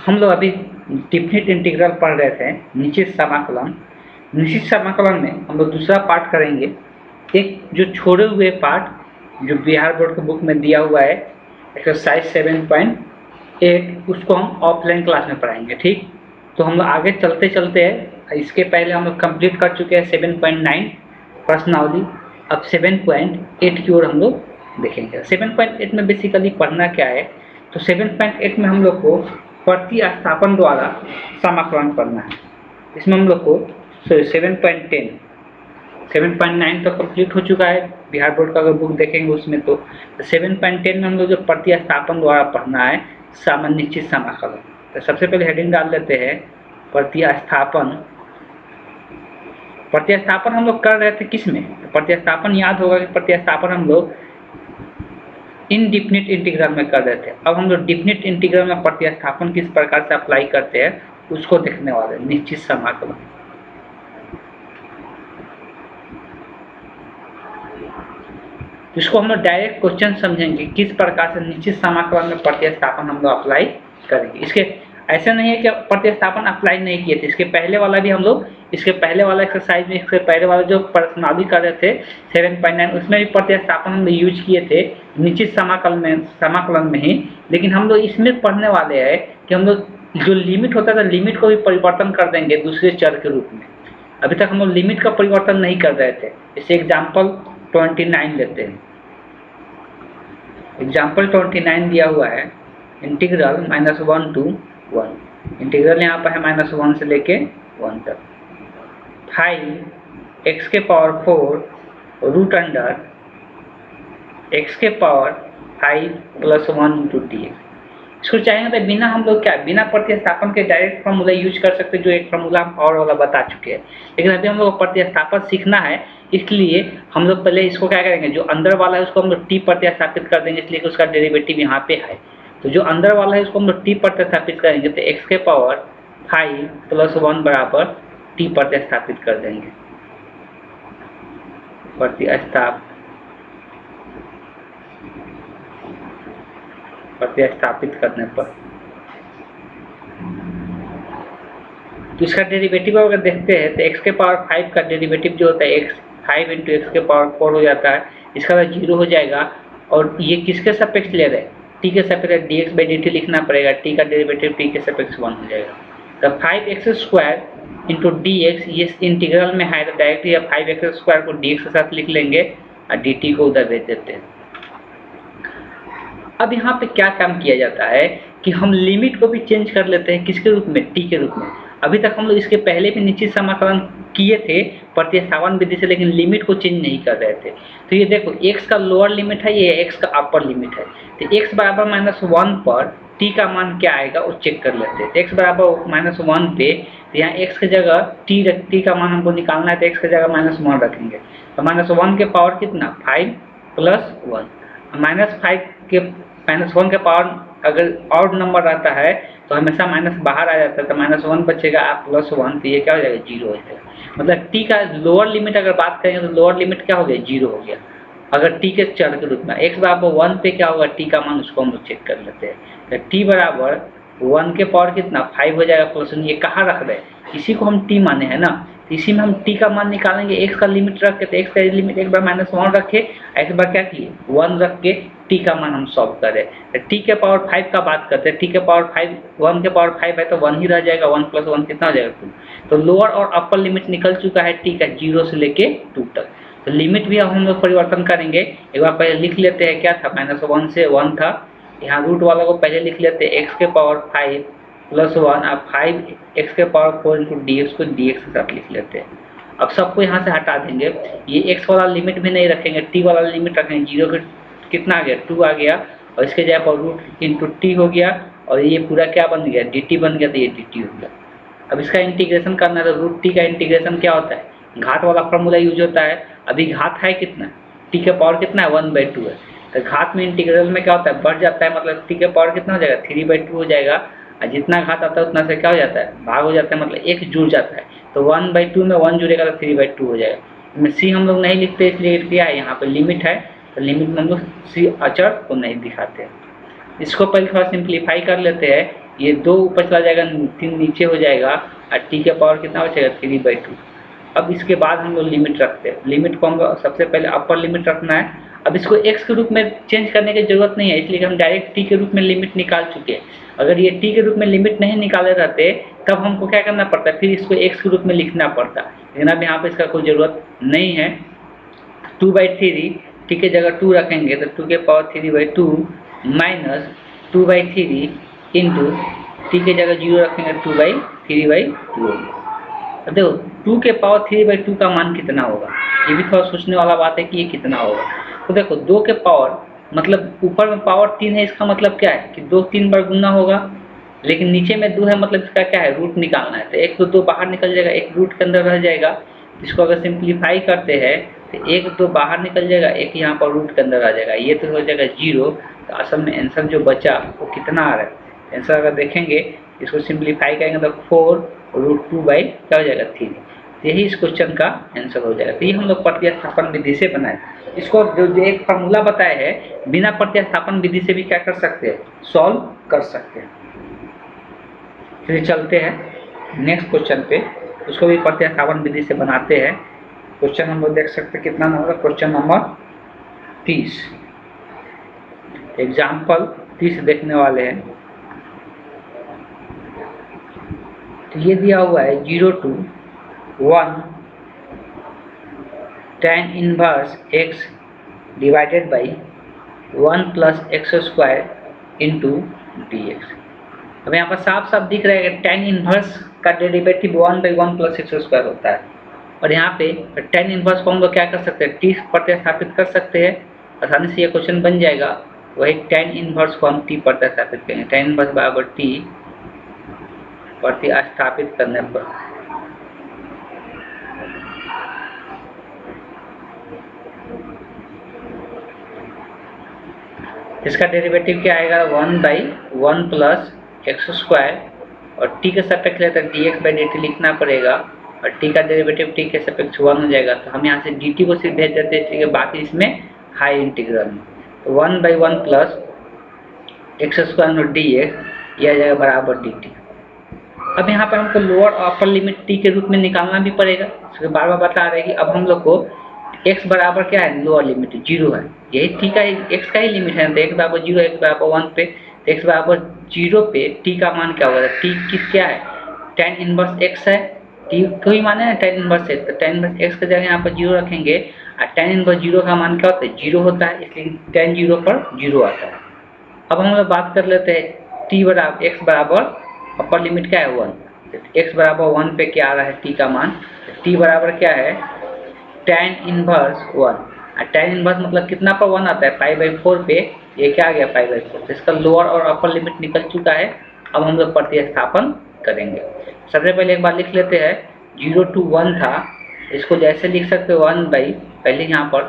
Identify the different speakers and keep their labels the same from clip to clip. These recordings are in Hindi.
Speaker 1: हम लोग अभी डिफिनिट इंटीग्रल पढ़ रहे थे, निश्चित समाकलन। निश्चित समाकलन में हम लोग दूसरा पार्ट करेंगे। एक जो छोड़े हुए पार्ट जो बिहार बोर्ड के बुक में दिया हुआ है एक्सरसाइज 7.8, उसको हम ऑफलाइन क्लास में पढ़ाएंगे। ठीक, तो हम लोग आगे चलते चलते हैं, इसके पहले हम लोग कंप्लीट कर चुके हैं 7.9 प्रश्नावली। अब 7.8 की ओर हम लोग देखेंगे। 7.8 में बेसिकली पढ़ना क्या है, तो 7.8 में हम लोग को प्रतिस्थापन द्वारा समाकलन पढ़ना है। इसमें हम लोग को 7.10 7.9 तो कंप्लीट हो चुका है, बिहार बोर्ड का अगर बुक देखेंगे उसमें। तो 7.10 में हम लोग जो प्रतिस्थापन द्वारा पढ़ना है सामान्य निश्चित समाकलन। तो सबसे पहले हेडिंग डाल देते हैं प्रतिस्थापन। प्रतिस्थापन हम लोग कर रहे थे किस में, प्रतिस्थापन याद होगा कि प्रतिस्थापन हम लोग इनडिफिनिट इंटीग्रल में कर रहे थे। अब हम लोग डिफिनिट इंटीग्रल में प्रतिस्थापन किस प्रकार से अप्लाई करते हैं उसको देखने वाले, निश्चित समाकलन। इसको हम लोग डायरेक्ट क्वेश्चन समझेंगे किस प्रकार से निश्चित समाकलन में प्रतिस्थापन हम लोग अप्लाई करेंगे। इसके ऐसा नहीं है कि प्रतिस्थापन अप्लाई नहीं किए थे, इसके पहले वाला भी हम लोग, इसके पहले वाला एक्सरसाइज में, इसके पहले वाला जो प्रश्नावली कर रहे थे 7.9, उसमें भी प्रतिस्थापन हम लोग यूज किए थे निश्चित समाकलन में ही। लेकिन हम लोग इसमें पढ़ने वाले हैं कि हम लोग जो लिमिट होता था, लिमिट को भी परिवर्तन कर देंगे दूसरे चर के रूप में। अभी तक हम लोग लिमिट का परिवर्तन नहीं कर रहे थे। इसे एग्जाम्पल 29 लेते हैं। एग्जाम्पल 29 दिया हुआ है, इंटीग्रल -1 to 1। इंटीग्रल यहाँ पर है -1 से लेके 1 तक। 5x के पावर 4 रूट अंडर x के पावर 5 + 1 × dx। इसको चाहेंगे तो बिना हम लोग क्या, बिना प्रतिस्थापन के डायरेक्ट फॉर्मूला यूज कर सकते, जो एक फॉर्मूला हम और वाला बता चुके हैं। लेकिन अभी हम लोग को प्रतिस्थापन सीखना है, इसलिए हम लोग पहले इसको क्या करेंगे, जो अंदर वाला है उसको हम लोग t प्रतिस्थापित कर देंगे, इसलिए कि उसका डेरिवेटिव यहाँ पे है। तो जो अंदर वाला है उसको हम लोग t प्रतिस्थापित करेंगे, तो x के पावर 5 + 1 बराबर t प्रतिस्थापित कर देंगे। प्रतिस्थापित करने पर तो इसका डेरिवेटिव अगर देखते हैं तो x के पावर 5 का डेरिवेटिव जो होता है 5 × x के पावर 4 हो जाता है, इसका 0 हो जाएगा। और ये किसके सापेक्ष ले रहे हैं, t के सापेक्ष, dx/dt लिखना पड़ेगा, t का डेरिवेटिव t के सापेक्ष 1 हो जाएगा। तो 5x² × dx, ये इंटीग्रल में है तो डायरेक्ट ये 5x² को dx के साथ लिख लेंगे और dt को उधर भेज देते हैं। अब यहाँ पे क्या काम किया जाता है कि हम लिमिट को भी चेंज कर लेते हैं, किसके रूप में, t के रूप में। अभी तक हम लोग इसके पहले भी निश्चित समाकलन किए थे प्रतिस्थापन विधि से, लेकिन लिमिट को चेंज नहीं कर रहे थे। तो ये देखो x का लोअर लिमिट है, ये x का अपर लिमिट है। तो x बराबर -1 पर t का मान क्या आएगा वो चेक कर लेते हैं। x बराबर -1 पे, तो यहाँ x की जगह t का मान हमको निकालना है, तो x की जगह -1 रखेंगे। तो -1 के पावर कितना, 5 + 1। -1 के पावर अगर ऑड नंबर रहता है तो हमेशा माइनस बाहर आ जाता है, तो -1 बचेगा, आप +1, तो ये क्या हो जाएगा, 0 हो जाएगा। मतलब t का लोअर लिमिट अगर बात करें तो लोअर लिमिट क्या हो गया, 0 हो गया अगर t के चर के रूप में। x बराबर 1 पे क्या होगा, t का मान, उसको हम लोग चेक कर लेते हैं। तो t बराबर 1 के पावर कितना, 5 हो जाएगा +1। ये कहाँ रख रहे हैं, इसी को हम t माने हैं ना, तो इसी में हम t का मान निकालेंगे। x का लिमिट रख के, तो x का लिमिट एक बार -1 रखे, एक बार क्या किए 1 रख के t का मान हम सॉल्व करें। तो t के पावर 5 का बात करते हैं, t के पावर 5, 1 के पावर 5 है तो 1 ही रह जाएगा, 1 + 1 कितना हो जाएगा, 2। तो लोअर और अपर लिमिट निकल चुका है t का 0 से लेके 2 तक। तो लिमिट भी हम लोग परिवर्तन करेंगे। एक बार पहले लिख लेते हैं, क्या था, -1 से 1 था, यहाँ रूट वाला को पहले लिख लेते हैं, x के पावर 5 + 1, अब 5x के पावर 4 × dx को dx के साथ लिख लेते हैं। अब सबको यहाँ से हटा देंगे, ये x वाला लिमिट भी नहीं रखेंगे, t वाला लिमिट रखेंगे। 0 के कितना आ गया, 2 आ गया, और इसके जगह पर रूट × t हो गया, और ये पूरा क्या बन गया, dt बन गया, तो ये dt हो गया। अब इसका इंटीग्रेशन करना है, तो रूट t का इंटीग्रेशन क्या होता है, घात वाला फॉर्मूला यूज होता है। अभी घात है कितना, t के पावर कितना है, 1/2 है। तो घात में इंटीग्रल में क्या होता है, बढ़ जाता है, मतलब t के पावर कितना हो जाएगा, 3/2 हो जाएगा। और जितना घात आता है उतना से क्या हो जाता है, भाग हो जाता है, मतलब 1 जुड़ जाता है। तो 1/2 में 1 जुड़ेगा तो 3/2 हो जाएगा। इसमें c हम लोग नहीं लिखते, इसलिए क्या है, यहाँ पे लिमिट है, तो लिमिट में हम लोग c अचर को नहीं दिखाते हैं। इसको पहले थोड़ा सिंप्लीफाई कर लेते हैं। ये 2 ऊपर चला जाएगा, 3 नीचे हो जाएगा और टी का पावर कितना बचेगा 3/2। अब इसके बाद हम लोग लिमिट रखते हैं। लिमिट को हम सबसे पहले अपर लिमिट रखना है। अब इसको x के रूप में चेंज करने की जरूरत नहीं है, इसलिए हम डायरेक्ट t के रूप में लिमिट निकाल चुके हैं। अगर ये t के रूप में लिमिट नहीं निकाले रहते तब हमको क्या करना पड़ता, फिर इसको x के रूप में लिखना पड़ता, लेकिन अब यहाँ पे इसका कोई ज़रूरत नहीं है। 2/3 t की जगह 2 रखेंगे तो 2 के पावर 3/2 माइनस 2/3 इंटू टी की जगह 0 रखेंगे 2/3/2। अब देखो 2 के पावर 3/2 का मान कितना होगा, ये भी थोड़ा सोचने वाला बात है कि ये कितना होगा। तो देखो 2 के पावर मतलब ऊपर में पावर 3 है, इसका मतलब क्या है कि 2 3 बार गुना होगा, लेकिन नीचे में 2 है मतलब इसका क्या है रूट निकालना है। तो एक तो 2 बाहर निकल जाएगा, एक रूट के अंदर रह जाएगा। इसको अगर सिंप्लीफाई करते हैं तो 1 2 बाहर निकल जाएगा, एक यहाँ पर रूट के अंदर आ जाएगा, ये तो हो जाएगा 0। तो असल में आंसर जो बचा वो कितना आ रहा है, आंसर अगर देखेंगे इसको सिंप्लीफाई करेंगे तो 4√2 क्या हो जाएगा 3। यही इस क्वेश्चन का आंसर हो जाएगा। तो ये हम लोग प्रतिस्थापन विधि से बनाए। इसको जो एक फार्मूला बताया है बिना प्रतिस्थापन विधि से भी क्या कर सकते हैं, सॉल्व कर सकते हैं। फिर चलते हैं नेक्स्ट क्वेश्चन पे, उसको भी प्रतिस्थापन विधि से बनाते हैं। क्वेश्चन हम लोग देख सकते हैं कितना नंबर, क्वेश्चन नंबर 30। एग्जाम्पल 30 देखने वाले हैं। तो ये दिया हुआ है 0 to 1 tan inverse x divided by 1 plus x square into dx। अब यहाँ पर साफ साफ दिख रहा है कि tan इनवर्स का डेरिवेटिव 1/1 प्लस एक्स स्क्वायर होता है, और यहाँ पे tan इनवर्स को हम लोग क्या कर सकते हैं, t प्रतिस्थापित कर सकते हैं, आसानी से ये क्वेश्चन बन जाएगा। वही tan इनवर्स को हम t प्रतिस्थापित करेंगे, tan इनवर्स बराबर t प्रतिस्थापित करने पर इसका डेरिवेटिव क्या आएगा 1/1 प्लस एक्स स्क्वायर, और t के सापेक्ष लेकर dx/dt लिखना पड़ेगा, और t का डेरिवेटिव t के सापेक्ष 1 हो जाएगा। तो हम यहाँ से dt को सिर्फ भेज देते हैं, ठीक है, बाकी इसमें हाई इंटीग्रल में। तो 1/1 प्लस एक्स स्क्वायर और dx यह आ जाएगा बराबर dt। अब यहाँ पर हमको लोअर और अपर लिमिट t के रूप में निकालना भी पड़ेगा, इसको बार बार बता रहे हैं कि अब हम लोग को x बराबर क्या है, लोअर लिमिट 0 है, यही t का x का ही लिमिट है। तो x बराबर 0, x बराबर 1 पे, तो x बराबर 0 पे t का मान क्या होगा, t किस क्या है tan इनवर्स x है, t को ही माने ना tan इनवर्स है, तो tan इनवर्स x की जगह यहाँ पर 0 रखेंगे, और tan इनवर्स 0 का मान क्या होता है 0 होता है, इसलिए tan 0 पर 0 आता है। अब हम लोग बात कर लेते हैं t बराबर x बराबर अपर लिमिट क्या है 1, x बराबर 1 पे क्या आ रहा है t का मान, t बराबर क्या है tan इनवर्स 1, और tan इनवर्स मतलब कितना पर 1 आता है π/4 पे, ये क्या आ गया π/4। तो इसका लोअर और अपर लिमिट निकल चुका है। अब हम लोग प्रतिस्थापन करेंगे। सबसे पहले एक बार लिख लेते हैं 0 to 1 था, इसको जैसे लिख सकते हो 1 बाई, पहले यहाँ पर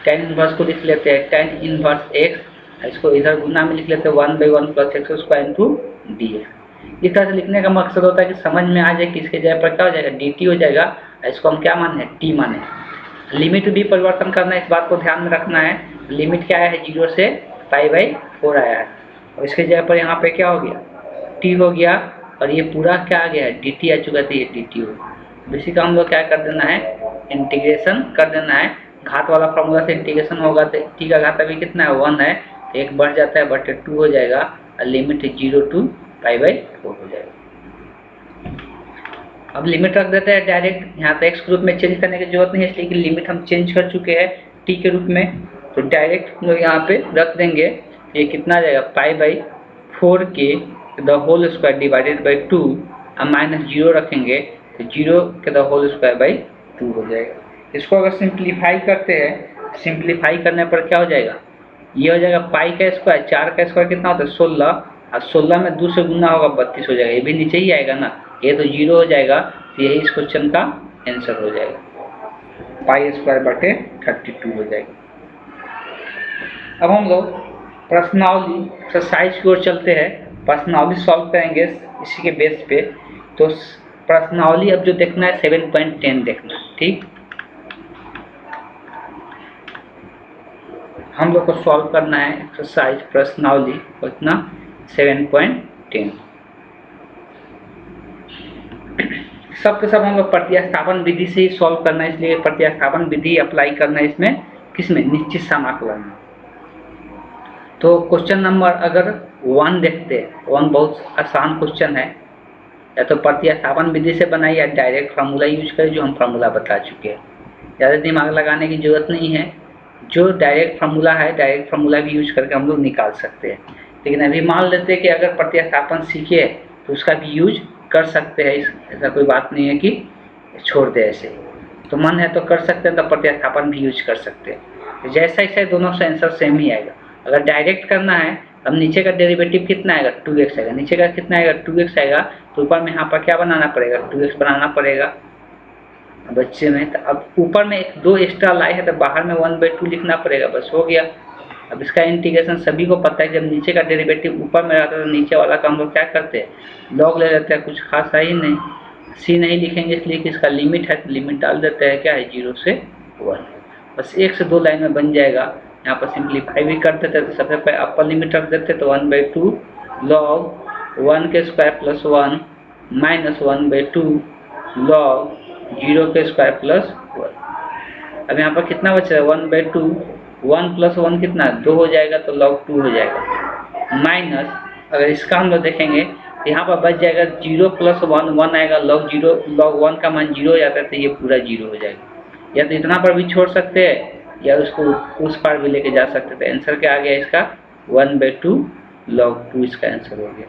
Speaker 1: tan इनवर्स को लिख लेते हैं tan इनवर्स x, इसको इधर गुना में लिख लेते हैं 1/1 plus x square into dx। इस तरह से लिखने का मकसद होता है कि समझ में आ जाए कि इसके जगह पर क्या हो जाएगा dt हो जाएगा, इसको हम क्या माने t माने। लिमिट भी परिवर्तन करना है, इस बात को ध्यान में रखना है। लिमिट क्या आया है 0 से π/4 आया है, और इसके जगह पर यहाँ पे क्या हो गया t हो गया, और ये पूरा क्या आ गया है dt आ चुका था, ये dt हो गया। इसी का हम लोग क्या कर देना है, इंटीग्रेशन कर देना है। घात वाला फॉर्मूला से इंटीग्रेशन होगा तो t का घात अभी कितना है 1 है, एक बढ़ जाता है बटे 2 हो जाएगा, और लिमिट 0 to π/4 हो जाएगा। अब लिमिट रख देते हैं डायरेक्ट, यहाँ पे x के रूप में चेंज करने की जरूरत नहीं है, इसलिए कि लिमिट हम चेंज कर चुके हैं t के रूप में। तो डायरेक्ट हम लोग यहाँ पे रख देंगे, ये कितना आ जाएगा π/4 के the whole square divided by 2, अब -0 रखेंगे तो 0 के द होल स्क्वायर बाई 2 हो जाएगा। इसको अगर सिंप्लीफाई करते हैं, सिंप्लीफाई करने पर क्या हो जाएगा, ये हो जाएगा पाई का स्क्वायर, 4 का स्क्वायर कितना होता है 16, और 16 में 2 से गुना होगा 32 हो जाएगा, ये भी नीचे ही आएगा ना, ये तो 0 हो जाएगा। तो यही इस क्वेश्चन का आंसर हो जाएगा, π/32 हो जाएगा। अब हम लोग प्रश्नावली एक्सरसाइज की ओर चलते हैं, प्रश्नावली सॉल्व करेंगे इसी के बेस पे। तो प्रश्नावली अब जो देखना है 7.10 देखना है, ठीक। हम लोग को सॉल्व करना है एक्सरसाइज प्रश्नावली कितना 7.10। सब के सब हम लोग प्रतिस्थापन विधि से ही सॉल्व करना है, इसलिए प्रतिस्थापन विधि अप्लाई करना है इसमें, किसमें, निश्चित समाकलन में। तो क्वेश्चन नंबर अगर 1 देखते हैं, 1 बहुत आसान क्वेश्चन है, या तो प्रतिस्थापन विधि से बनाए या डायरेक्ट फार्मूला यूज करें, जो हम फार्मूला बता चुके हैं, ज़्यादा दिमाग लगाने की जरूरत नहीं है। जो डायरेक्ट फार्मूला है, डायरेक्ट फार्मूला भी यूज करके हम लोग निकाल सकते हैं। लेकिन अभी मान लेते हैं कि अगर प्रतिस्थापन सीखे तो उसका भी यूज कर सकते हैं, ऐसा कोई बात नहीं है कि छोड़ दे ऐसे। तो मन है तो कर सकते हैं, तो प्रतिस्थापन भी यूज कर सकते हैं। जैसा ऐसा दोनों से आंसर सेम ही आएगा। अगर डायरेक्ट करना है, अब नीचे का डेरिवेटिव कितना आएगा, 2x आएगा, नीचे का कितना आएगा, 2x आएगा, तो ऊपर में यहाँ पर क्या बनाना पड़ेगा, 2x बनाना पड़ेगा बच्चे में। तो अब ऊपर में 2 एक्स्ट्रा लाए है, तो बाहर में 1/2 लिखना पड़ेगा, बस हो गया। अब इसका इंटीग्रेशन सभी को पता है, जब नीचे का डेरिवेटिव ऊपर में रहता है तो नीचे वाला का हम लोग क्या करते हैं, लॉग ले लेते हैं, कुछ खास है ही नहीं। सी नहीं लिखेंगे इसलिए कि इसका लिमिट है, तो लिमिट डाल देते हैं, क्या है, 0 से 1। बस 1 से 2 लाइन में बन जाएगा। यहाँ पर सिंप्लीफाई भी कर देते तो सबसे पहले अपर लिमिट रख देते, तो 1/2 लॉग 1 के स्क्वायर प्लस 1 माइनस 1/2 लॉग 0 के स्क्वायर प्लस 1। अब यहाँ पर कितना बच रहा है, 1/2, 1 प्लस 1 कितना, 2 हो जाएगा, तो लॉग 2 हो जाएगा, माइनस अगर इसका हम लोग देखेंगे तो यहाँ पर बच जाएगा 0 प्लस 1, 1 आएगा, लॉग 0, लॉग 1 का मान 0 हो जाता है, तो ये पूरा 0 हो जाएगा। या तो इतना पर भी छोड़ सकते हैं, या उसको उस पार भी लेके जा सकते थे। आंसर क्या आ गया इसका, 1/2 लॉग 2 इसका आंसर हो गया।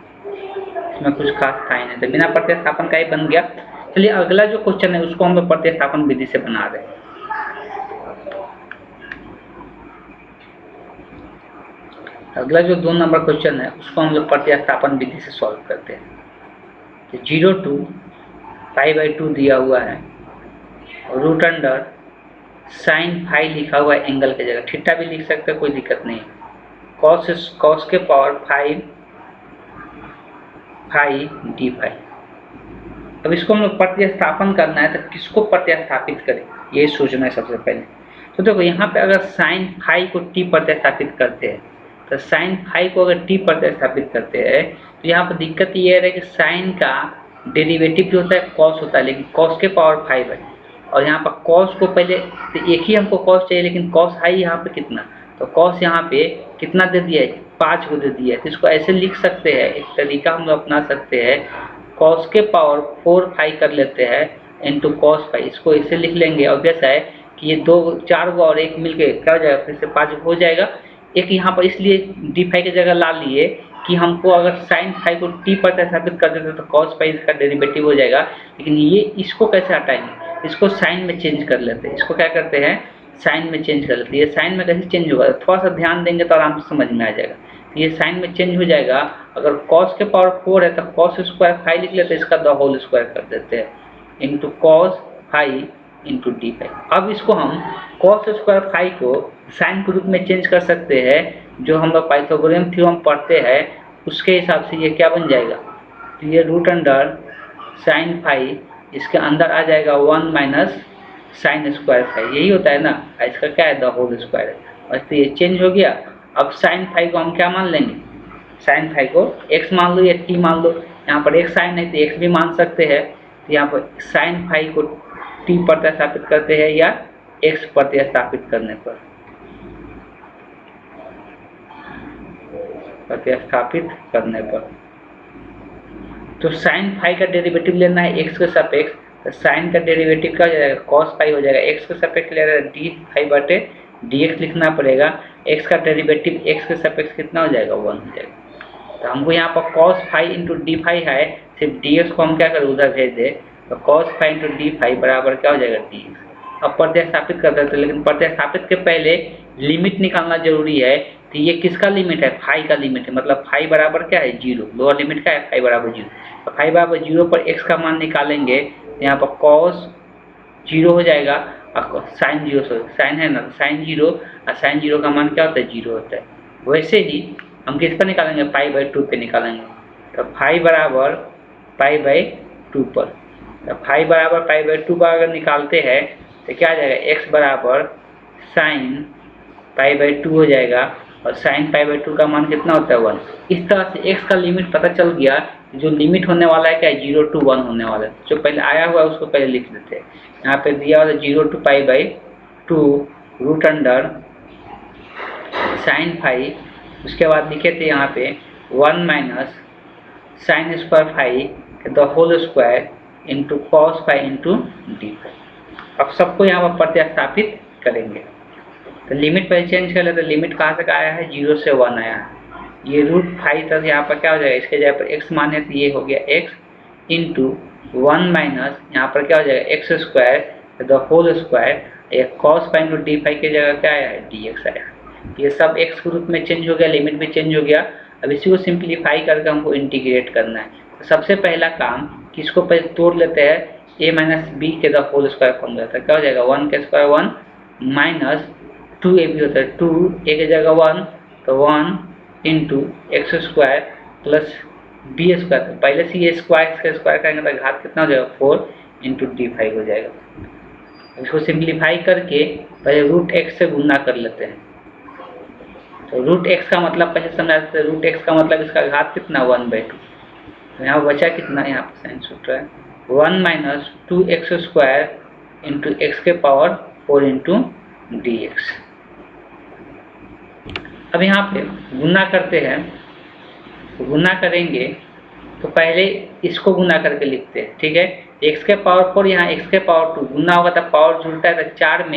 Speaker 1: इसमें कुछ खास था ही नहीं, तो बिना प्रतिस्थापन का ही बन गया। चलिए अगला जो क्वेश्चन है उसको हम लोग प्रतिस्थापन विधि से बना रहे हैं। अगला जो 2 नंबर क्वेश्चन है उसको हम लोग प्रतिस्थापन विधि से सॉल्व करते हैं। तो 0 to π/2 दिया हुआ है, रूट अंडर साइन फाई लिखा हुआ है, एंगल की जगह थीटा भी लिख सकते हैं, कोई दिक्कत नहीं। कॉस के पावर 5 फाई डी फाई। अब इसको हम लोग प्रतिस्थापन करना है, तो किसको प्रतिस्थापित करें ये सोचना है सबसे पहले। तो देखो यहाँ पे अगर साइन फाई को टी प्रतिस्थापित करते हैं, तो साइन फाई को अगर टी प्रतिस्थापित करते हैं, तो यहाँ पर दिक्कत ये है कि साइन का डेरिवेटिव जो होता है कॉस होता है, लेकिन कॉस के पावर 5 है, और यहाँ पर कॉस को पहले तो एक ही हमको कॉस चाहिए, लेकिन कॉस हाई यहाँ पे कितना, तो कॉस यहाँ पे कितना दे दिया है, 5 को दे दिया है। तो इसको ऐसे लिख सकते हैं, एक तरीका हम लोग अपना सकते हैं, कॉस के पावर 4 फाई कर लेते हैं इंटू कॉस फाई, इसको ऐसे लिख लेंगे। ऑब्वियस है कि ये 4 को और 1 मिलके क्या हो जाएगा, फिर से 5 हो जाएगा। एक यहाँ पर इसलिए डी फाई की जगह ला लिए कि हमको अगर साइन फाई को टी प्रतिस्थापित कर देते तो कॉस फाई इसका डेरिवेटिव हो जाएगा। लेकिन ये इसको कैसे हटाएंगे, इसको साइन में चेंज कर लेते हैं, इसको क्या करते हैं, साइन में चेंज कर लेते हैं। ये साइन में कैसे चेंज होगा, थोड़ा सा ध्यान देंगे तो आराम से समझ में आ जाएगा। तो ये साइन में चेंज हो जाएगा। अगर कॉस के पावर 4 है तो कॉस स्क्वायर फाई लिख लेते हैं, इसका द होल स्क्वायर कर देते हैं into cos phi into D phi. अब इसको हम कॉस स्क्वायर फाई को साइन के रूप में चेंज कर सकते हैं, जो हम लोग पाइथागोरस थ्योरम पढ़ते हैं उसके हिसाब से ये क्या बन जाएगा, तो ये रूट अंडर साइन फाई, इसके अंदर आ जाएगा 1 माइनस साइन स्क्वायर फाई, यही होता है ना, इसका क्या है, द होल स्क्वायर है। बस तो ये चेंज हो गया। अब साइन फाई को हम क्या मान लेंगे, साइन फाई को x मान लो या t मान लो, यहाँ पर एक साइन है तो x भी मान सकते हैं। तो यहाँ पर साइन फाई को t प्रतिस्थापित करते हैं या x प्रतिस्थापित करने पर, तो साइन फाई का डेरिवेटिव लेना है x के सापेक्ष, तो साइन का डेरिवेटिव क्या हो जाएगा, कॉस फाई हो जाएगा, x के सापेक्ष ले रहा है डी फाई बटे dx लिखना पड़ेगा। x का डेरिवेटिव x के सापेक्ष कितना हो जाएगा, 1 हो जाएगा। तो हमको यहाँ पर cos phi into D phi है, सिर्फ dx को हम क्या करें, उधर भेज दे, तो cos phi into D phi बराबर क्या हो जाएगा, dx। अब प्रतिस्थापित कर देते हैं, लेकिन प्रतिस्थापित के पहले लिमिट निकालना जरूरी है। तो ये किसका लिमिट है, फाई का लिमिट है, मतलब फाई बराबर क्या है, 0, लोअर लिमिट क्या है, फाई बराबर 0। तो फाई बराबर 0 पर x का मान निकालेंगे, यहाँ पर कॉस 0 हो जाएगा और साइन 0, साइन है ना, साइन 0 और साइन 0 का मान क्या होता है, 0 होता है। वैसे ही हम किस पर निकालेंगे, π/2 पे निकालेंगे। तो फाई बराबर π/2 पर, तो फाई बराबर π/2 पर अगर निकालते हैं तो क्या आ जाएगा, x बराबर साइन π/2 हो जाएगा और साइन पाई बाई 2 का मान कितना होता है 1। इस तरह से x का लिमिट पता चल गया, जो लिमिट होने वाला है क्या है 0 to 1 होने वाला है। जो पहले आया हुआ है उसको पहले लिख देते हैं। यहाँ पे दिया हुआ है 0 to pi by 2 root under sine phi, उसके बाद लिखे थे यहाँ पे 1 minus sine square phi the whole square into cos phi into D phi. अब सबको यहाँ पर प्रतिस्थापित करेंगे। तो लिमिट पहले चेंज कर लेते, लिमिट कहाँ तक आया है 0 से 1 आया है। ये रूट फाइव तक यहाँ पर क्या हो जाएगा, इसके जगह पर x माने तो ये हो गया x इंटू 1 माइनस यहाँ पर क्या हो जाएगा X square the whole square, ये cos phi into D phi की जगह क्या आया है dx आया। ये सब x के रूप में चेंज हो गया, लिमिट भी चेंज हो गया। अब इसी को सिंप्लीफाई करके हमको इंटीग्रेट करना है। तो सबसे पहला काम किसको पहले तोड़ लेते हैं, a माइनस बी के द होल स्क्वायर फॉर्म रहता है, क्या हो जाएगा 1 के स्क्वायर 1 माइनस 2a भी होता है 2 a की जगह 1 तो 1 into x square plus b square. तो पहले से ये स्क्वायर इसका स्क्वायर करेंगे तो घात कितना हो जाएगा 4 इंटू डी फाइव हो जाएगा। इसको सिंप्लीफाई करके पहले रूट एक्स से गुना कर लेते हैं। तो रूट एक्स का मतलब पहले समझाते हैं, रूट एक्स का मतलब इसका घात कितना 1/2। तो यहाँ बचा कितना, यहाँ पर साइन सूत्र है 1 minus 2x square into x के पावर 4 इंटू डी एक्स। अब यहाँ पे गुना करते हैं, गुना करेंगे तो पहले इसको गुना करके लिखते हैं, ठीक है। x के पावर 4 यहाँ x के पावर 2 गुना होगा तो पावर जुड़ता है तो 4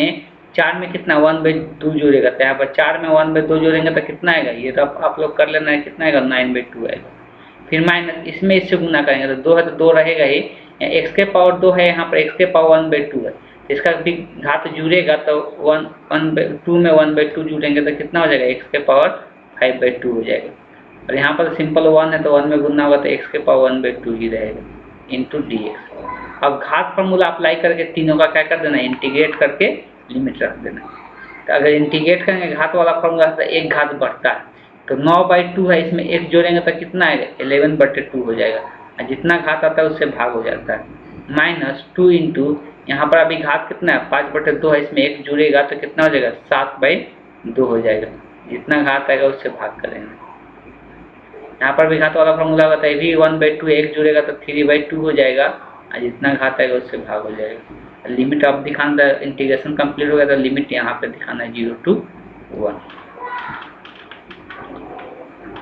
Speaker 1: में कितना 1/2 जोड़ेगा, तो यहाँ पर 4 में 1/2 जोड़ेंगे तो कितना आएगा, ये तो आप लोग कर लेना है, कितना आएगा 9/2 आएगा। फिर माइनस इसमें इससे गुना करेंगे तो 2 है तो 2 रहेगा ही, x के पावर 2 है, यहाँ पर x के पावर 1/2 है, इसका भी घात जुड़ेगा तो 2 में 1/2 जुड़ेंगे तो कितना हो जाएगा x के पावर 5/2 हो जाएगा। और यहाँ पर सिंपल 1 है तो 1 में गुना होगा तो x के पावर 1/2 ही रहेगा इंटू डी एक्स। अब घात फॉर्मूला अप्लाई करके तीनों का क्या कर देना, इंटीग्रेट करके लिमिट रख देना। तो अगर इंटीग्रेट करेंगे घात वाला फॉर्मूला तो एक घात बढ़ता है, तो 9/2 है, इसमें x जोड़ेंगे तो कितना आएगा 11/2 हो जाएगा, और जितना घात आता है उससे भाग हो जाता है। माइनस 2 इंटू यहाँ पर अभी घात कितना है 5/2 है, इसमें एक जुड़ेगा तो कितना हो जाएगा 7/2 हो जाएगा, जितना घात आएगा उससे भाग करेंगे। यहाँ पर भी घात वाला फॉर्मूला होता है, भी 1/2 एक जुड़ेगा तो 3/2 हो जाएगा, और जितना घात आएगा उससे भाग हो जाएगा। लिमिट अब दिखाना, इंटीग्रेशन कंप्लीट हो गया तो लिमिट यहाँ पे दिखाना है 0 to 1।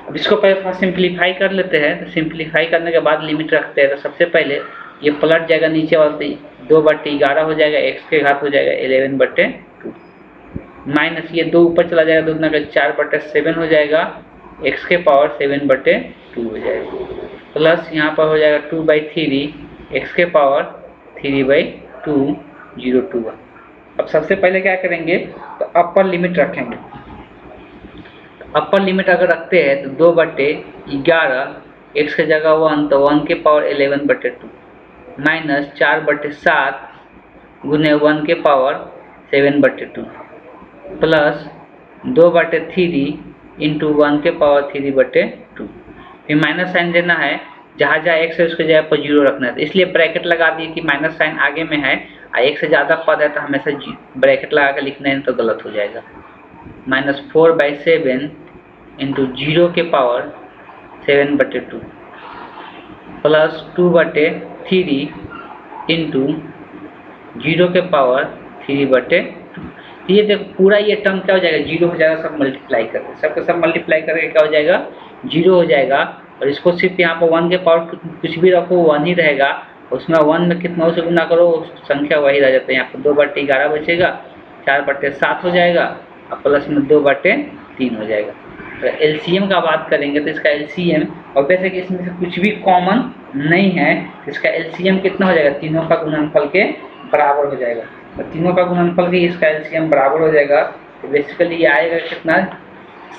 Speaker 1: अब इसको पहले सिंप्लीफाई कर लेते हैं। तो सिंप्लीफाई करने के बाद लिमिट रखते हैं। तो सबसे पहले ये पलट जाएगा नीचे वाले 2/11 हो जाएगा, x के घात हो जाएगा 11/2 माइनस ये 2 ऊपर चला जाएगा, 2 का 4/7 हो जाएगा, x के पावर 7/2 हो जाएगा, प्लस यहाँ पर हो जाएगा 2/3 x के पावर 3/2 0 to 1। अब सबसे पहले क्या करेंगे, तो अपर लिमिट रखेंगे। अपर लिमिट अगर रखते हैं तो 2/11 x की जगह 1 तो 1 के पावर 11/2 माइनस 4/7 गुने 1 के पावर 7/2 प्लस 2/3 इंटू 1 के पावर 3/2। फिर माइनस साइन देना है, जहाँ जहाँ x है उसके जगह पर 0 रखना है, तो इसलिए ब्रैकेट लगा दिए कि माइनस साइन आगे में है और एक से ज़्यादा पद है तो हमेशा ब्रैकेट लगा के लिखना है, तो गलत हो जाएगा। -4/7 इंटू 0 के पावर 7/2 प्लस 2/3 इंटू 0 के पावर 3/2। ये देखो पूरा ये टर्म क्या हो जाएगा 0 हो जाएगा, सब मल्टीप्लाई करके सबके सब मल्टीप्लाई करके क्या हो जाएगा 0 हो जाएगा। और इसको सिर्फ यहाँ पर 1 के पावर कुछ भी रखो 1 ही रहेगा, उसमें 1 में कितना से गुना करो संख्या वही रह जाता है। यहाँ पर 2/11 बचेगा, 4/7 हो जाएगा और प्लस में 2/3 हो जाएगा। तो एलसीएम का बात करेंगे तो इसका एलसीएम, और वैसे कि इसमें से कुछ भी कॉमन नहीं है, तो इसका एलसीएम कितना हो जाएगा, तीनों का गुणनफल के बराबर हो जाएगा। तो तीनों का गुणनफल के इसका एलसीएम बराबर हो जाएगा। तो बेसिकली ये आएगा कितना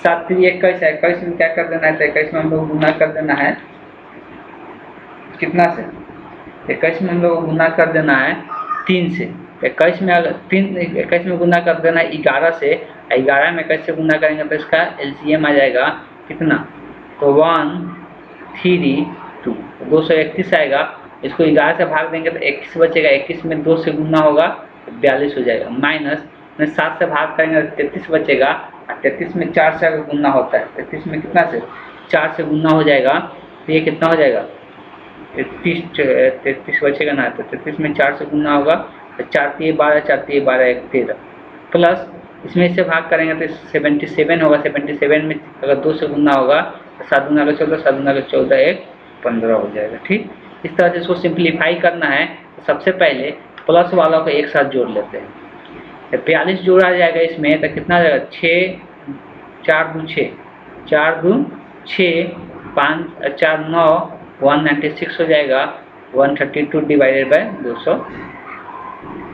Speaker 1: 7 3 21 है, 21 में क्या कर देना है, तो 21 में हम लोग गुना कर देना है कितना से, 21 में हम लोग गुना कर देना है 3 से। 21 में अगर 21 में गुना कर देना है 11 से, 11 में 21 से गुना करेंगे तो इसका एलसीएम आ जाएगा कितना, तो 1 3 2 231 आएगा। इसको 11 से भाग देंगे तो 21 बचेगा, 21 में 2 से गुना होगा तो 42 हो जाएगा। माइनस में 7 से भाग करेंगे तो 33 बचेगा, 33 में 4 से अगर गुना होता है, 33 में कितना से 4 से गुना हो जाएगा, तो ये कितना हो जाएगा 33 बचेगा ना, तो 33 में 4 से गुना होगा, तो 4 3 12, 4 3 12 1 13, प्लस इसमें से भाग करेंगे तो 77 होगा, 77 में अगर 2 से गुना होगा तो 7 गुना का 14, 7 गुना का 14 1 15 हो जाएगा। ठीक, इस तरह से इसको सिंप्लीफाई करना है। तो सबसे पहले प्लस वालों को एक साथ जोड़ लेते हैं, तो 42 जोड़ा जाएगा इसमें, तो कितना आ जाएगा 6 4 2 6, 4 2 6, 5 4 9, 196 हो जाएगा, 132 डिवाइडेड बाय 200,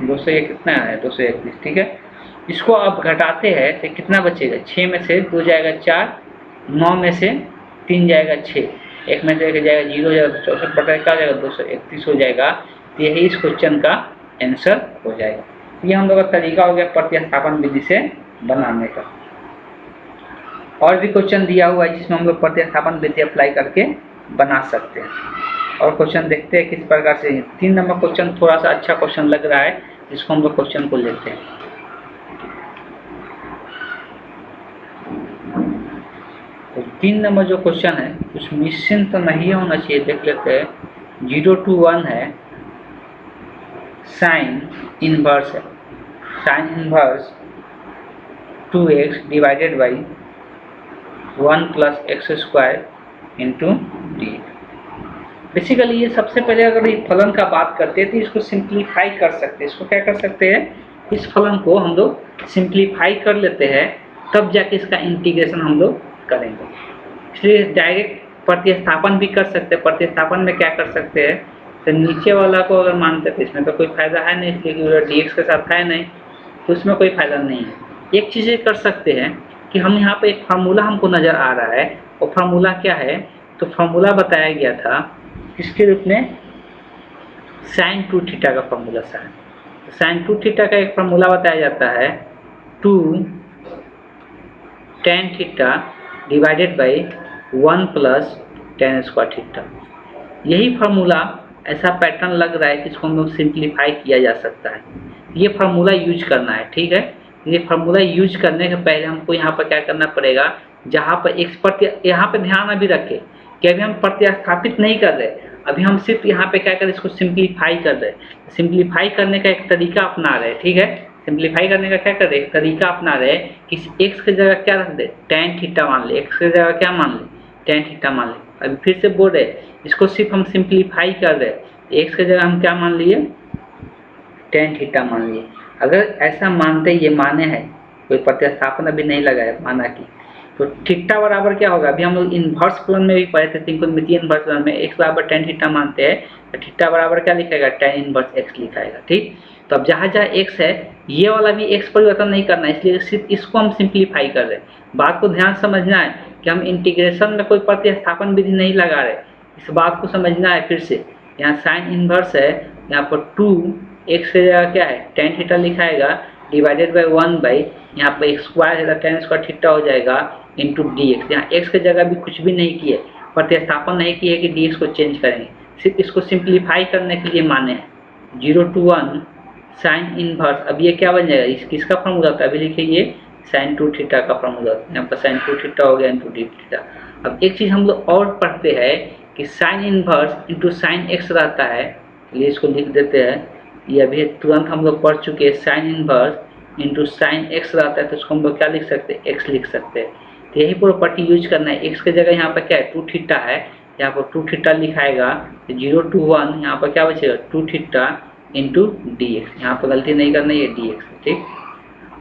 Speaker 1: 200 ये कितना है 231। ठीक है, इसको अब घटाते हैं तो कितना बचेगा, 6 में से 2 जाएगा 4, 9 में से 3 जाएगा 6, 1 में से 1 जाएगा 0 हो जाएगा, 64 बटा क्या हो जाएगा 231 हो जाएगा। तो यही इस क्वेश्चन का आंसर हो जाएगा। ये हम लोग का तरीका हो गया प्रतिस्थापन विधि से बनाने का। और भी क्वेश्चन दिया हुआ है जिसमें हम लोग प्रतिस्थापन विधि अप्लाई करके बना सकते हैं। और क्वेश्चन देखते हैं किस प्रकार से। 3 नंबर क्वेश्चन थोड़ा सा अच्छा क्वेश्चन लग रहा है, जिसको हम लोग क्वेश्चन को लेते हैं। तो 3 नंबर जो क्वेश्चन है कुछ मिसिंग तो नहीं होना चाहिए, देख लेते हैं। 0 to 1 है, साइन इनवर्स है, sine inverse 2x divided by 1 plus x square into D. Basically ये सबसे पहले अगर ये फलन का बात करते हैं तो इसको सिंप्लीफाई कर सकते हैं। इसको क्या कर सकते हैं, इस फलन को हम लोग सिंप्लीफाई कर लेते हैं, तब जाके इसका इंटीग्रेशन हम लोग करेंगे। इसलिए डायरेक्ट प्रतिस्थापन भी कर सकते हैं। प्रतिस्थापन में क्या कर सकते हैं, तो नीचे वाला को अगर मानते हैं तो इसमें तो कोई फायदा है नहीं, इसलिए कि डी एक्स के साथ है नहीं, तो उसमें कोई फायदा नहीं है। एक चीज़ ये कर सकते हैं कि हम यहाँ पे एक फार्मूला हमको नज़र आ रहा है, वो फार्मूला क्या है, तो फार्मूला बताया गया था किसके रूप में, साइन 2 थीटा का फार्मूला। साइन 2 थीटा का एक फार्मूला बताया जाता है 2 tan theta divided by 1 plus tan square theta. यही फार्मूला ऐसा पैटर्न लग रहा है कि इसको हम लोग सिंप्लीफाई किया जा सकता है। ये फार्मूला यूज करना है। ठीक है, ये फार्मूला यूज करने के पहले हमको यहाँ पर क्या करना पड़ेगा, जहाँ पर एक्स प्रति, यहाँ पे ध्यान अभी रखें कि अभी हम प्रतिस्थापित नहीं कर रहे, अभी हम सिर्फ यहाँ पे क्या कर रहे, इसको सिंप्लीफाई कर रहे। सिंप्लीफाई करने का एक तरीका अपना रहे। ठीक है, सिंप्लीफाई करने का क्या कर रहे, एक तरीका अपना रहे कि एक्स की जगह क्या रख दे, tan थीटा मान ले, एक्स की जगह क्या मान ले, tan थीटा मान ले। अभी फिर से बोल रहे, इसको सिर्फ हम सिंप्लीफाई कर रहे, एक्स की जगह हम क्या मान लिए, tan थीटा मान लिए। अगर ऐसा मानते ये माने हैं, कोई प्रतिस्थापन अभी नहीं लगा है, माना कि, तो थीटा बराबर क्या होगा, अभी हम लोग इनवर्स फलन में भी पढ़े थे, त्रिकोणमितीय इनवर्स फलन में x बराबर tan थीटा मानते हैं, तो थीटा बराबर क्या लिखेगा, tan इनवर्स x लिखाएगा। ठीक, तो अब जहाँ जहाँ x है, ये वाला भी x परिवर्तन नहीं करना है, इसलिए सिर्फ इसको हम सिंप्लीफाई कर रहे हैं। बात को ध्यान समझना है कि हम इंटीग्रेशन में कोई प्रतिस्थापन विधि नहीं लगा रहे, इस बात को समझना है। फिर से यहाँ साइन इनवर्स है, यहाँ पर 2x की जगह क्या है, tan थीटा लिखाएगा, डिवाइडेड बाई 1 बाई यहाँ पर एक्स स्क्वायर है, tan स्क्वायर थीटा हो जाएगा इंटू डी एक्स। यहाँ एक्स की जगह भी कुछ भी नहीं किए, प्रतिस्थापन नहीं किए कि डी एक्स को चेंज करेंगे, सिर्फ इसको सिंप्लीफाई करने के लिए माने हैं। 0 to 1 साइन इनवर्स, अब ये क्या बन जाएगा, इस किसका फॉर्मूला होता है, अभी लिखिए साइन 2 थीटा का फॉर्मूला होता है। यहाँ पर साइन 2 थीटा हो गया इंटू डी थीटा। अब एक चीज़ हम लोग और पढ़ते हैं कि sine inverse into sine x रहता है, चलिए इसको लिख देते हैं। ये अभी तुरंत हम लोग पढ़ चुके हैं, sine inverse into sine x रहता है, तो उसको हम लोग क्या लिख सकते हैं, एक्स लिख सकते हैं। तो यही प्रॉपर्टी यूज करना है। एक्स की जगह यहाँ पर क्या है, 2 थीटा है, यहाँ पर 2 थीटा लिखाएगा, तो 0 to 1 यहाँ पर क्या बचेगा, 2 थीटा इंटू डी एक्स। यहाँ पर गलती नहीं करना, ये डी एक्स। ठीक,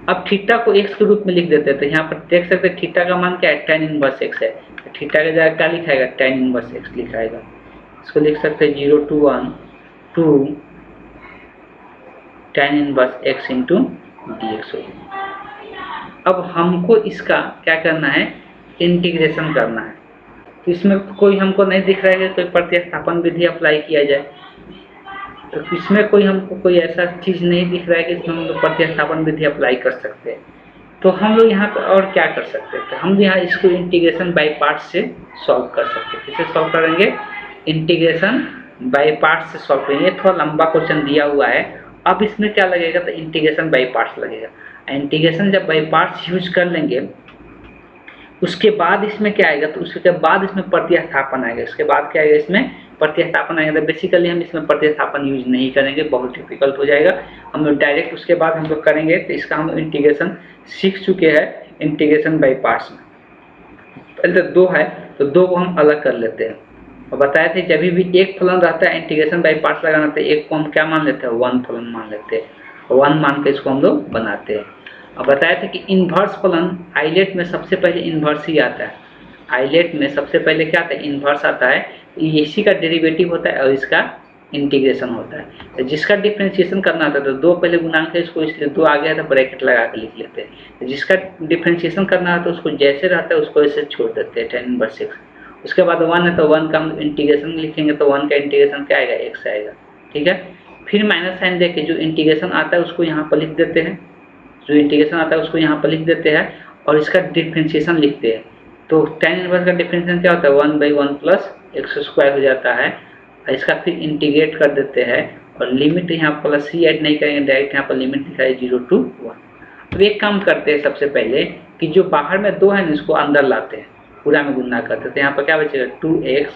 Speaker 1: अब थीटा को एक्स के रूप में लिख देते हैं, तो यहाँ पर देख सकते हैं थीटा का मान क्या है, tan इनवर्स एक्स है, तो थीटा की जगह क्या लिखाएगा, tan इनवर्स एक्स लिखाएगा। इसको लिख सकते हैं 0 to 1 2 tan inverse x into D x. अब हमको इसका क्या करना है, इंटीग्रेशन करना है। तो इसमें कोई हमको नहीं दिख रहा है कि कोई प्रतिस्थापन विधि अप्लाई किया जाए, तो इसमें कोई हमको कोई ऐसा चीज़ नहीं दिख रहा है कि इसमें हम लोग प्रतिस्थापन विधि अप्लाई कर सकते हैं। तो हम लोग यहाँ पर और क्या कर सकते हैं, तो हम यहाँ इसको इंटीग्रेशन बाई पार्ट्स से सॉल्व कर सकते हैं। किससे सॉल्व करेंगे, इंटीग्रेशन बाई पार्ट्स से सॉल्व करेंगे। थोड़ा लंबा क्वेश्चन दिया हुआ है, अब इसमें क्या लगेगा, तो इंटीग्रेशन बाई पार्ट्स लगेगा। इंटीग्रेशन जब बाई पार्ट्स यूज कर लेंगे उसके बाद इसमें क्या आएगा, तो उसके बाद इसमें प्रतिस्थापन आएगा। इसके बाद क्या आएगा, इसमें प्रतिस्थापन आएगा। तो बेसिकली हम इसमें प्रतिस्थापन यूज नहीं करेंगे, बहुत डिफिकल्ट हो जाएगा। हम लोग डायरेक्ट उसके बाद हम लोग करेंगे। तो इसका हम इंटीग्रेशन सीख चुके हैं इंटीग्रेशन बाई पार्ट्स में। पहले तो 2 है तो 2 को हम अलग कर लेते हैं और बताए थे जब भी एक फलन रहता है इंटीग्रेशन बाई पार्ट्स लगाना, तो एक को हम क्या मान लेते हैं, 1 फलन मान लेते हैं। 1 मान के इसको हम लोग बनाते हैं। अब बताया था कि इन्वर्स फलन आइलेट में सबसे पहले इन्वर्स ही आता है। आइलेट में सबसे पहले क्या आता है, इन्वर्स आता है। इसी का डेरिवेटिव होता है और इसका इंटीग्रेशन होता है। तो जिसका डिफरेंशिएशन करना होता है तो 2 पहले गुणांक है, इसको इसलिए 2 आ गया था ब्रैकेट लगा के लिख लेते हैं। तो जिसका डिफरेंशिएशन करना है तो उसको जैसे रहता है उसको ऐसे छोड़ देते हैं, 10 इनवर्स 6। उसके बाद 1 है तो 1 का हम इंटीग्रेशन लिखेंगे, तो 1 का इंटीग्रेशन क्या आएगा, x आएगा। ठीक है, फिर माइनस साइन देके जो इंटीग्रेशन आता है उसको यहाँ पर लिख देते हैं, जो इंटीग्रेशन आता है उसको यहाँ पर लिख देते हैं और इसका डिफरेंशिएशन लिखते हैं। तो tan इनवर्स का डिफरेंशिएशन क्या होता है, 1/1 प्लस x² हो जाता है। इसका फिर इंटीग्रेट कर देते हैं और लिमिट यहाँ प्लस c ऐड नहीं करेंगे, डायरेक्ट यहाँ पर लिमिट दिखाई 0 to 1। अब एक काम करते हैं सबसे पहले कि जो बाहर में 2 है ना इसको अंदर लाते हैं, पूरा में गुणा करते हैं। तो यहाँ पर क्या बचेगा, 2x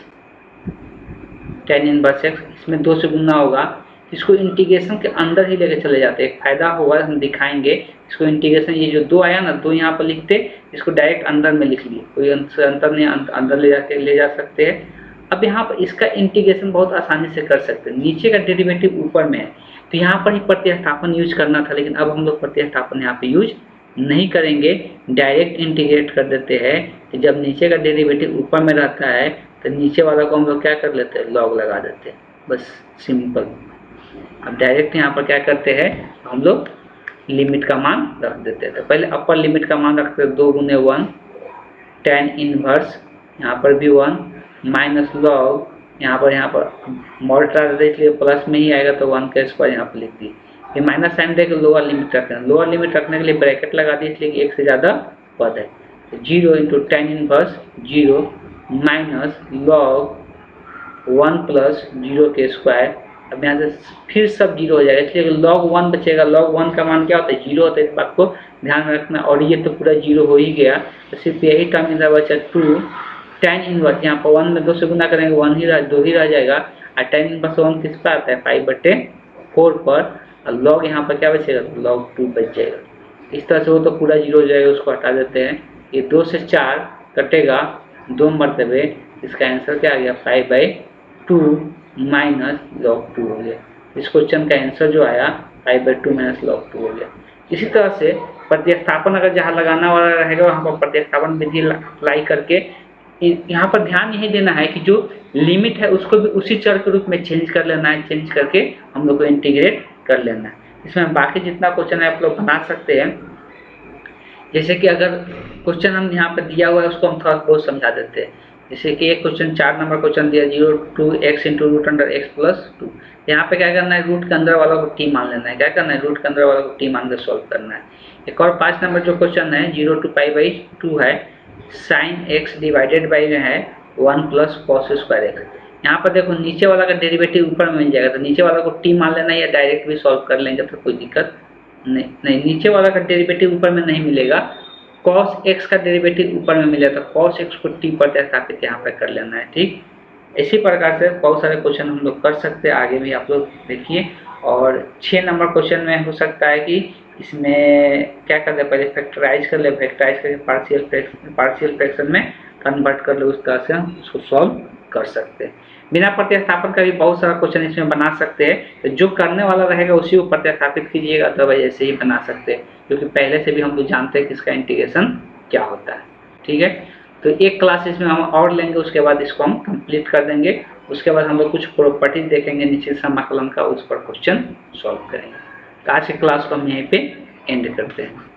Speaker 1: tan इनवर्स x, इसमें 2 से गुणा होगा। इसको इंटीग्रेशन के अंदर ही लेके चले जाते हैं। एक फायदा होगा, हम दिखाएंगे इसको इंटीग्रेशन। ये जो 2 आया ना, 2 यहाँ पर लिखते, इसको डायरेक्ट अंदर में लिख लिए, कोई अंतर नहीं, अंदर ले जा सकते हैं। अब यहाँ पर इसका इंटीग्रेशन बहुत आसानी से कर सकते हैं। नीचे का डेरिवेटिव ऊपर में है तो यहाँ पर ही प्रतिस्थापन यूज करना था, लेकिन अब हम लोग प्रतिस्थापन यहाँ पे यूज नहीं करेंगे, डायरेक्ट इंटीग्रेट कर देते हैं। जब नीचे का डेरिवेटिव ऊपर में रहता है तो नीचे वाला को हम लोग क्या कर लेते हैं, लॉग लगा देते हैं, बस सिंपल। अब डायरेक्ट यहाँ पर क्या करते हैं, हम लोग लिमिट का मान रख देते हैं। तो पहले अपर लिमिट का मान रखते हैं 2 × 1 tan इनवर्स, यहाँ पर भी 1 माइनस लॉग, यहाँ पर मल्टीप्लाई रहता है इसलिए प्लस में ही आएगा, तो 1 का स्क्वायर यहाँ पर लिख दी। फिर माइनस साइन देकर लोअर लिमिट रखते हैं। लोअर लिमिट रखने के लिए ब्रैकेट लगा दी, इसलिए कि 1 से ज़्यादा पद है। 0 × tan inverse 0 minus log 1 plus 0 के स्क्वायर। अब यहाँ से फिर सब 0 हो जाएगा, इसलिए log 1 बचेगा। log 1 का मान क्या होता है, 0 होता है, इस बात को ध्यान में रखना। और ये तो पूरा 0 हो ही गया, तो सिर्फ यही टर्म इधर बचा 2 tan इनवर्स। यहाँ पर 1 में 2 से गुना करेंगे 2 ही रह जाएगा। और tan इनवर्स 1 किस पर आता है, 5/4 पर। और log यहाँ पर क्या बचेगा, log 2 बच जाएगा। इस तरह से वो तो पूरा 0 हो जाएगा, उसको हटा देते हैं। ये 2 से 4 कटेगा 2 मरतबे, इसका आंसर क्या आ गया, 5/2 माइनस log 2 हो गया। इस क्वेश्चन का आंसर जो आया 5/2 माइनस log 2 हो गया। इसी तरह से प्रतिस्थापन अगर जहाँ लगाना वाला रहेगा वहाँ पर प्रतिस्थापन विधि अप्लाई करके यहाँ पर ध्यान यही देना है कि जो लिमिट है उसको भी उसी चर के रूप में चेंज कर लेना है, चेंज करके हम लोग को इंटीग्रेट कर लेना है। इसमें बाकी जितना क्वेश्चन है आप लोग बना सकते हैं। जैसे कि अगर क्वेश्चन हम यहाँ पर दिया हुआ है उसको हम थोड़ा बहुत समझा देते हैं। जैसे कि एक क्वेश्चन 4 नंबर क्वेश्चन दिया 0 to x × √x+2। यहाँ पे क्या करना है, रूट के अंदर वाला को t मान लेना है। क्या करना है, रूट के अंदर वाला को t मान कर सॉल्व करना है। एक और 5 नंबर जो क्वेश्चन है 0 to π/2 है, sin x डिवाइडेड बाई में है 1 + cos²x। यहाँ पर देखो नीचे वाला का डेरिवेटिव ऊपर में मिल जाएगा, तो नीचे वाला को t मान लेना है, या डायरेक्ट भी सॉल्व कर लेंगे तो कोई दिक्कत नहीं। नीचे वाला का डेरिवेटिव ऊपर में नहीं मिलेगा, cos x का डेरिवेटिव ऊपर में मिला, तो cos x को t पर प्रतिस्थापित यहाँ पर कर लेना है। ठीक, इसी प्रकार से बहुत सारे क्वेश्चन हम लोग कर सकते हैं, आगे भी आप लोग देखिए। और 6 नंबर क्वेश्चन में हो सकता है कि इसमें क्या कर ले, पहले फैक्टराइज कर ले, फैक्टराइज करके पार्शियल फ्रैक्शन में कन्वर्ट कर ले, उस तरह से हम उसको सॉल्व कर सकते हैं। बिना प्रतिस्थापन का भी बहुत सारा क्वेश्चन इसमें बना सकते हैं, तो जो करने वाला रहेगा उसी को प्रतिस्थापित कीजिएगा, अदरवाइज ऐसे ही बना सकते हैं, क्योंकि पहले से भी हम लोग जानते हैं कि इसका इंटीग्रेशन क्या होता है। ठीक है, तो एक क्लास इसमें हम और लेंगे, उसके बाद इसको हम कंप्लीट कर देंगे। उसके बाद हम लोग कुछ प्रॉपर्टीज देखेंगे निश्चित समाकलन का, उस पर क्वेश्चन सॉल्व करेंगे। तो आज की क्लास को हम यहीं पे एंड करते हैं।